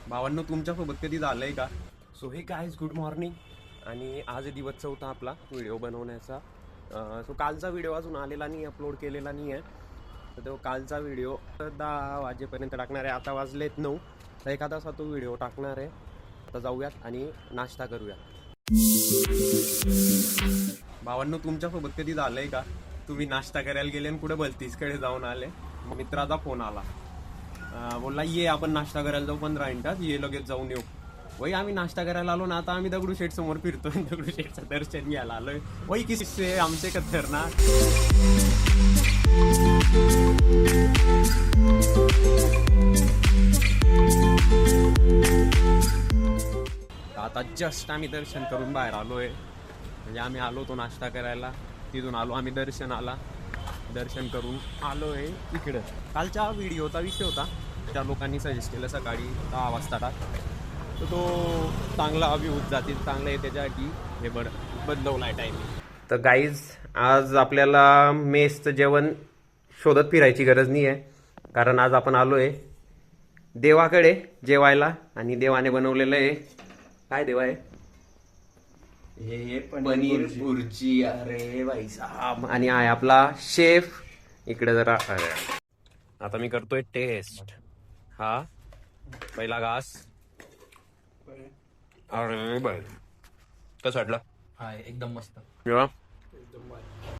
भावांनो, तुमच्यासोबत कधी झालंय का? सो हे गाईज, गुड मॉर्निंग. आणि आज दिवस चौथा आपला व्हिडिओ बनवण्याचा. सो कालचा व्हिडिओ अजून आलेला नाही, अपलोड केलेला नाही आहे. तर तो कालचा व्हिडिओ 10 वाजेपर्यंत टाकणार आहे. आता वाजलेत 9, तर एखादा असा तो व्हिडिओ टाकणार आहे. आता जाऊयात आणि नाश्ता करूया. भावांनो, तुमच्यासोबत कधी झालंय का? तुम्ही नाश्ता करायला गेले आणि कुठे भलतीसकडे जाऊन आले. मित्राचा फोन आला, बोलला ये आपण नाश्ता करायला जाऊ 15 मिनिटात, ये लगेच जाऊन येऊ. वही आम्ही नाश्ता करायला आलो ना, आता आम्ही दगडूशेठ समोर फिरतोय, दगडूशेठचं दर्शन घ्यायला आलोय. वही किस्से आमचे खतरनाक. आता जस्ट आम्ही दर्शन करून बाहेर आलोय. म्हणजे आम्ही आलो तो नाश्ता करायला, तिथून आलो आम्ही दर्शन करून आलोय इकडं. कालच्या व्हिडिओचा विषय होता, त्या लोकांनी सजेस्ट केलं सकाळी 10 वाजता टाक, तर तो चांगला व्ह्यूज जातील, चांगलं आहे त्याच्यासाठी हे बदलवलाय टायमिंग. तर गाईज, आज आपल्याला मेसचं जेवण शोधत फिरायची गरज नाही आहे, कारण आज आपण आलोय देवाकडे जेवायला. आणि देवाने बनवलेलं आहे, काय देवा आहे हे, पनीर भुर्जी. अरे भाई साहब. आणि आहे आपला शेफ इकडे जरा. आता मी करतोय टेस्ट. हा पहिला घास. अरे बाय, कसं वाटलं? हाय, एकदम मस्त. जेव्हा